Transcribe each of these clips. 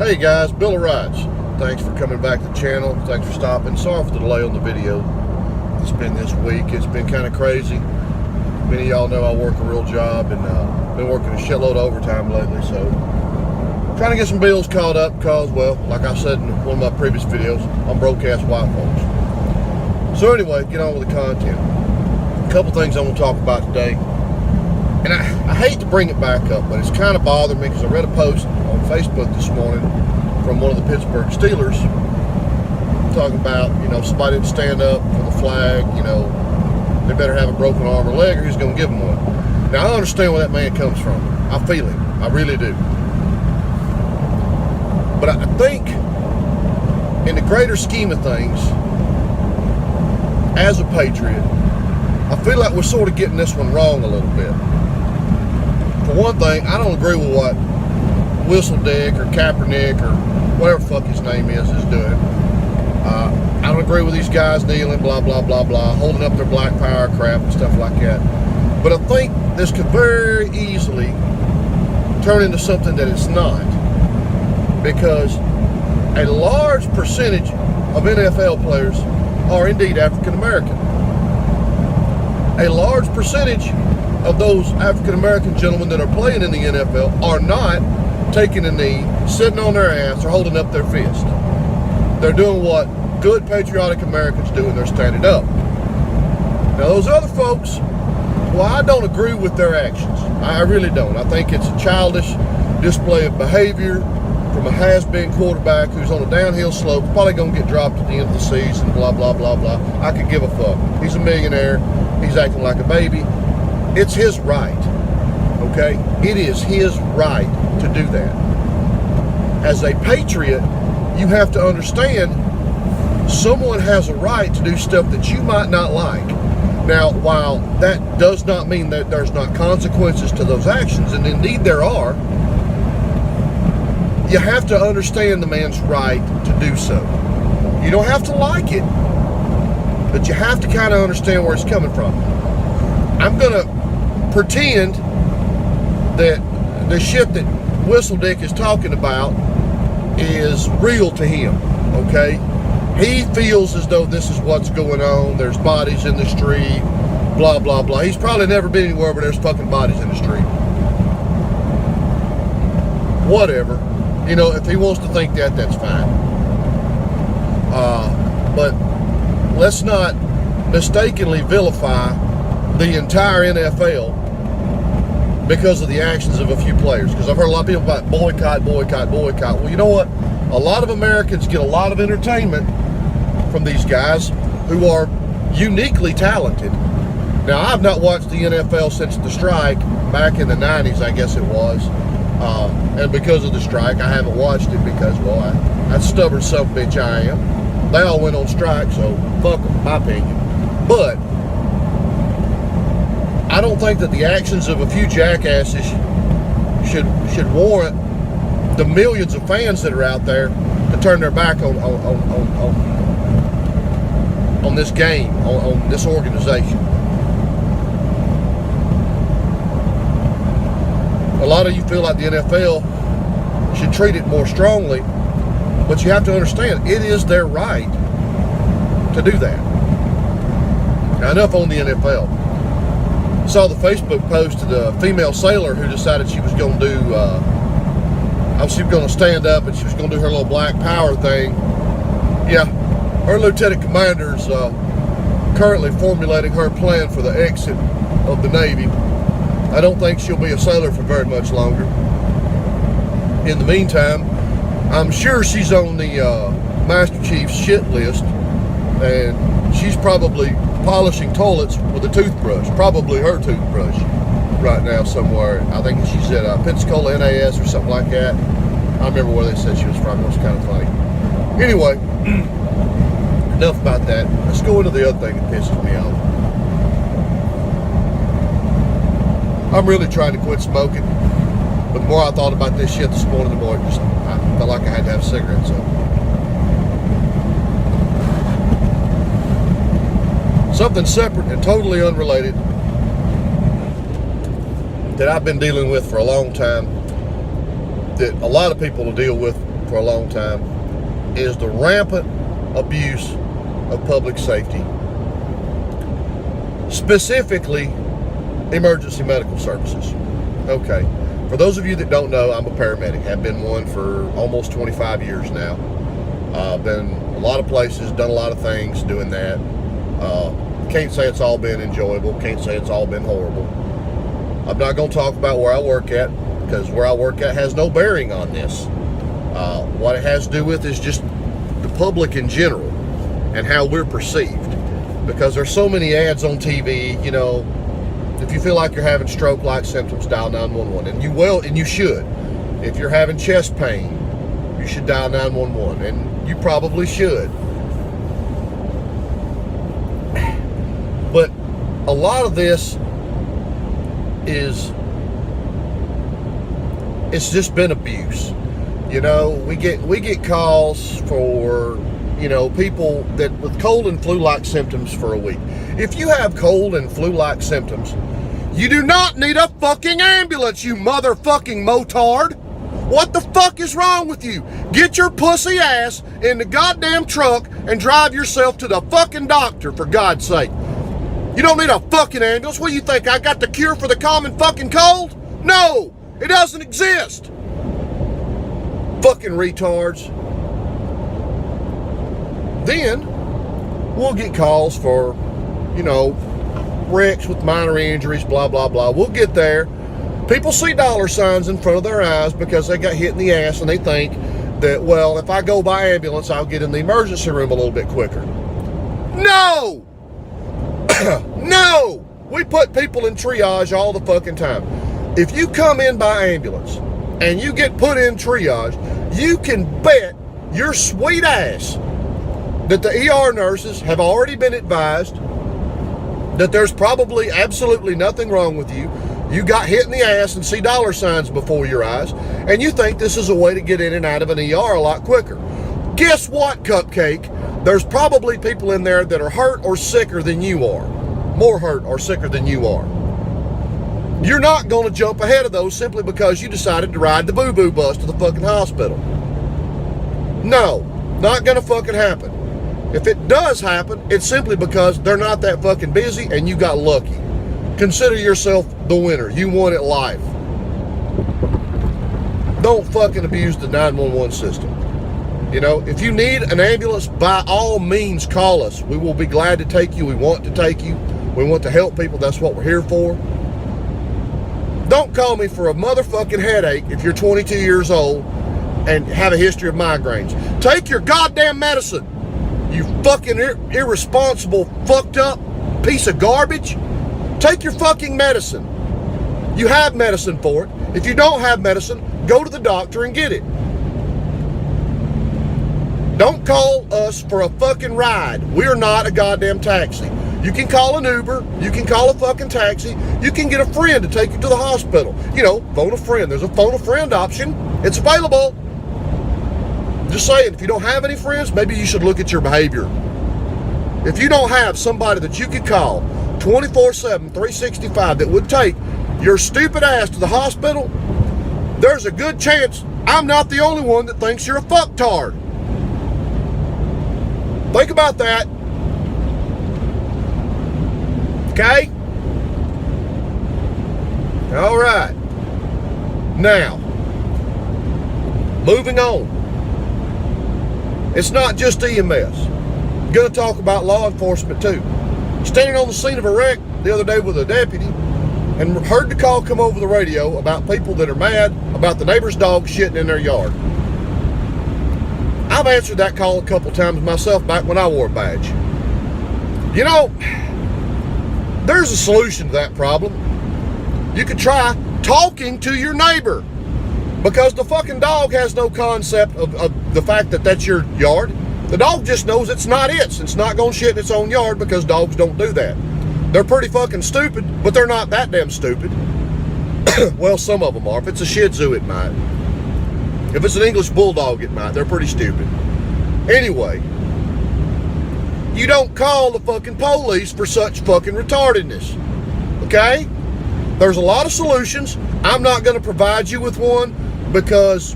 Hey guys, Bill of Rides. Thanks for coming back to the channel. Thanks for stopping. Sorry for the delay on the video. It's been this week. It's been kind of crazy. Many of y'all know I work a real job and been working a shitload of overtime lately, so trying to get some bills caught up because, well, like I said in one of my previous videos, I'm broke-ass white folks. So anyway, get on with the content. A couple things I'm going to talk about today. And I hate to bring it back up, but it's kind of bothered me because I read a post on Facebook this morning from one of the Pittsburgh Steelers talking about, somebody would stand up for the flag, they better have a broken arm or leg or he's going to give them one. Now, I understand where that man comes from. I feel him. I really do. But I think in the greater scheme of things, as a patriot, I feel like we're sort of getting this one wrong a little bit. For one thing, I don't agree with what Whistledeck or Kaepernick or whatever the fuck his name is doing. I don't agree with these guys kneeling, blah, blah, blah, blah, holding up their black power crap and stuff like that. But I think this could very easily turn into something that it's not. Because a large percentage of NFL players are indeed African American. A large percentage of those African American gentlemen that are playing in the NFL are not taking a knee, sitting on their ass, or holding up their fist. They're doing what good patriotic Americans do, and they're standing up. Now those other folks, well, I don't agree with their actions. I really don't. I think it's a childish display of behavior from a has-been quarterback who's on a downhill slope, probably going to get dropped at the end of the season, blah, blah, blah, blah. I could give a fuck. He's a millionaire. He's acting like a baby. It's his right, okay? It is his right to do that. As a patriot, you have to understand someone has a right to do stuff that you might not like. Now, while that does not mean that there's not consequences to those actions, and indeed there are, you have to understand the man's right to do so. You don't have to like it, but you have to kind of understand where it's coming from. I'm going to pretend that the shit that Whistledeck is talking about is real to him, okay? He feels as though this is what's going on. There's bodies in the street, blah, blah, blah. He's probably never been anywhere where there's fucking bodies in the street. Whatever. If he wants to think that, that's fine. But let's not mistakenly vilify the entire NFL because of the actions of a few players. Because I've heard a lot of people about boycott, boycott, boycott. Well, you know what? A lot of Americans get a lot of entertainment from these guys who are uniquely talented. Now, I've not watched the NFL since the strike back in the 90s, I guess it was. And because of the strike, I haven't watched it because, well, that stubborn son of a bitch I am. They all went on strike, so fuck them, my opinion. But I don't think that the actions of a few jackasses should warrant the millions of fans that are out there to turn their back on this game, on this organization. A lot of you feel like the NFL should treat it more strongly, but you have to understand, it is their right to do that. Now, enough on the NFL. I saw the Facebook post of the female sailor who decided she was going to do, she was going to stand up and she was going to do her little black power thing. Yeah, her lieutenant commander is currently formulating her plan for the exit of the Navy. I don't think she'll be a sailor for very much longer. In the meantime, I'm sure she's on the Master Chief's shit list, and she's probably polishing toilets with a toothbrush, probably her toothbrush, right now somewhere. I think she's at Pensacola NAS or something like that. I remember where they said she was from. It was kind of funny. Anyway, enough about that. Let's go into the other thing that pisses me off. I'm really trying to quit smoking, but the more I thought about this shit this morning, the more I felt like I had to have a cigarette. So, something separate and totally unrelated that I've been dealing with for a long time, that a lot of people will deal with for a long time is the rampant abuse of public safety, specifically emergency medical services. Okay, for those of you that don't know, I'm a paramedic. Have been one for almost 25 years now. Been a lot of places, done a lot of things doing that. Can't say it's all been enjoyable. Can't say it's all been horrible. I'm not going to talk about where I work at, because where I work at has no bearing on this. What it has to do with is just the public in general and how we're perceived. Because there's so many ads on TV, you know, if you feel like you're having stroke-like symptoms, dial 911. And you will, and you should. If you're having chest pain, you should dial 911, and you probably should. But a lot of this it's just been abuse. You know, we get calls for, you know, people that with cold and flu-like symptoms for a week. If you have cold and flu-like symptoms, you do not need a fucking ambulance, you motherfucking motard. What the fuck is wrong with you? Get your pussy ass in the goddamn truck and drive yourself to the fucking doctor, for God's sake. You don't need a fucking ambulance. What do you think, I got the cure for the common fucking cold? No, it doesn't exist. Fucking retards. Then we'll get calls for, you know, wrecks with minor injuries, blah, blah, blah. We'll get there. People see dollar signs in front of their eyes because they got hit in the ass, and they think that, well, if I go by ambulance, I'll get in the emergency room a little bit quicker. No! No! We put people in triage all the fucking time. If you come in by ambulance and you get put in triage, you can bet your sweet ass that the ER nurses have already been advised that there's probably absolutely nothing wrong with you. You got hit in the ass and see dollar signs before your eyes, and you think this is a way to get in and out of an ER a lot quicker. Guess what, Cupcake? There's probably people in there that are hurt or sicker than you are. More hurt or sicker than you are. You're not going to jump ahead of those simply because you decided to ride the boo-boo bus to the fucking hospital. No, not going to fucking happen. If it does happen, it's simply because they're not that fucking busy and you got lucky. Consider yourself the winner. You won at life. Don't fucking abuse the 911 system. You know, if you need an ambulance, by all means call us. We will be glad to take you. We want to take you. We want to help people. That's what we're here for. Don't call me for a motherfucking headache if you're 22 years old and have a history of migraines. Take your goddamn medicine. You fucking irresponsible, fucked up piece of garbage. Take your fucking medicine. You have medicine for it. If you don't have medicine, go to the doctor and get it. Don't call us for a fucking ride. We're not a goddamn taxi. You can call an Uber. You can call a fucking taxi. You can get a friend to take you to the hospital. You know, phone a friend. There's a phone a friend option. It's available. Just saying, if you don't have any friends, maybe you should look at your behavior. If you don't have somebody that you could call 24/7, 365 that would take your stupid ass to the hospital, there's a good chance I'm not the only one that thinks you're a fucktard. Think about that. Okay? All right. Now, moving on. It's not just EMS. I'm going to talk about law enforcement too. Standing on the scene of a wreck the other day with a deputy and heard the call come over the radio about people that are mad about the neighbor's dog shitting in their yard. I've answered that call a couple times myself back when I wore a badge. You know, there's a solution to that problem. You could try talking to your neighbor, because the fucking dog has no concept of the fact that that's your yard. The dog just knows it's not its. It's not going to shit in its own yard, because dogs don't do that. They're pretty fucking stupid, but they're not that damn stupid. Well, some of them are. If it's a Shih Tzu, it might. If it's an English Bulldog, it might. They're pretty stupid. Anyway, you don't call the fucking police for such fucking retardedness. Okay? There's a lot of solutions. I'm not going to provide you with one because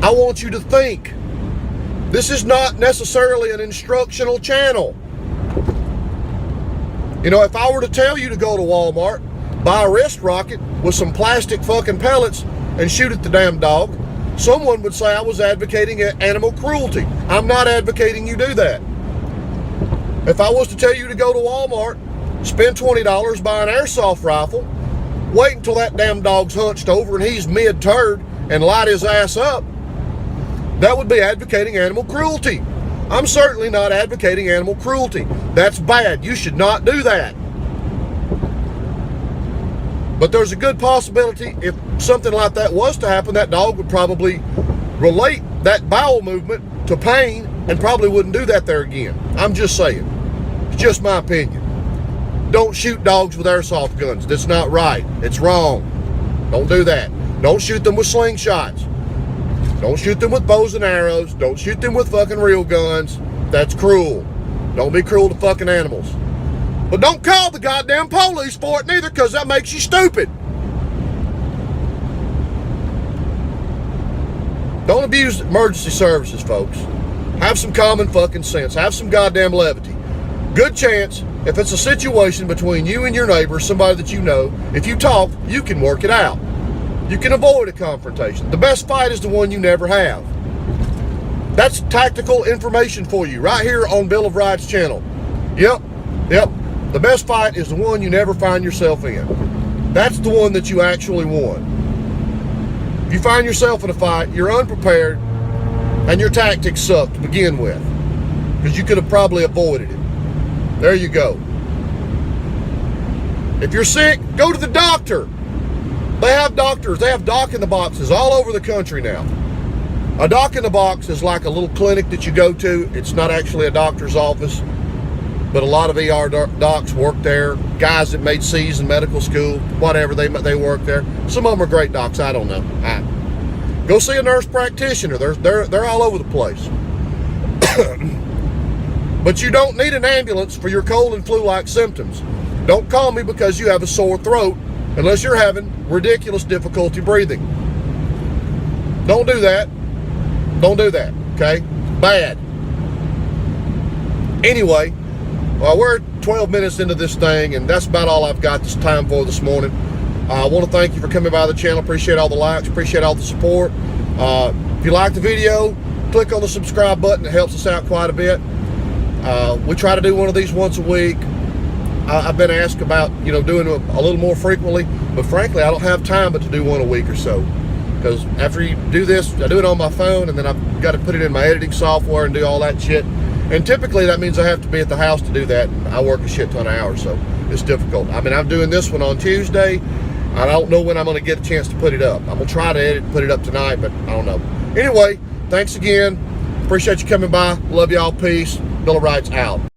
I want you to think. This is not necessarily an instructional channel. You know, if I were to tell you to go to Walmart, buy a wrist rocket with some plastic fucking pellets and shoot at the damn dog, someone would say I was advocating animal cruelty. I'm not advocating you do that. If I was to tell you to go to Walmart, spend $20, buy an airsoft rifle, wait until that damn dog's hunched over and he's mid-turd and light his ass up, that would be advocating animal cruelty. I'm certainly not advocating animal cruelty. That's bad. You should not do that. But there's a good possibility if something like that was to happen, that dog would probably relate that bowel movement to pain and probably wouldn't do that there again. I'm just saying. It's just my opinion. Don't shoot dogs with airsoft guns. That's not right. It's wrong. Don't do that. Don't shoot them with slingshots. Don't shoot them with bows and arrows. Don't shoot them with fucking real guns. That's cruel. Don't be cruel to fucking animals. But don't call the goddamn police for it neither, because that makes you stupid. Don't abuse emergency services, folks. Have some common fucking sense. Have some goddamn levity. Good chance, if it's a situation between you and your neighbor, somebody that you know, if you talk, you can work it out. You can avoid a confrontation. The best fight is the one you never have. That's tactical information for you right here on Bill of Rights channel. Yep. The best fight is the one you never find yourself in. That's the one that you actually won. If you find yourself in a fight, you're unprepared and your tactics suck to begin with, because you could have probably avoided it. There you go. If you're sick, go to the doctor. They have doctors. They have doc in the boxes all over the country now. A doc in the box is like a little clinic that you go to. It's not actually a doctor's office, but a lot of ER docs work there. Guys that made C's in medical school, whatever, they work there. Some of them are great docs. I don't know. Go see a nurse practitioner. They're all over the place. But you don't need an ambulance for your cold and flu-like symptoms. Don't call me because you have a sore throat unless you're having ridiculous difficulty breathing. Don't do that. Don't do that, okay? Bad. Anyway, we're 12 minutes into this thing, and that's about all I've got this time for this morning. I want to thank you for coming by the channel. Appreciate all the likes. Appreciate all the support. If you like the video, click on the subscribe button. It helps us out quite a bit. We try to do one of these once a week. I've been asked about, doing a little more frequently, but frankly, I don't have time but to do one a week or so. Because after you do this, I do it on my phone, and then I've got to put it in my editing software and do all that shit. And typically that means I have to be at the house to do that. And I work a shit ton of hours, so it's difficult. I mean, I'm doing this one on Tuesday. I don't know when I'm going to get a chance to put it up. I'm going to try to edit and put it up tonight, but I don't know. Anyway, thanks again. Appreciate you coming by. Love y'all. Peace. Bill of Rights out.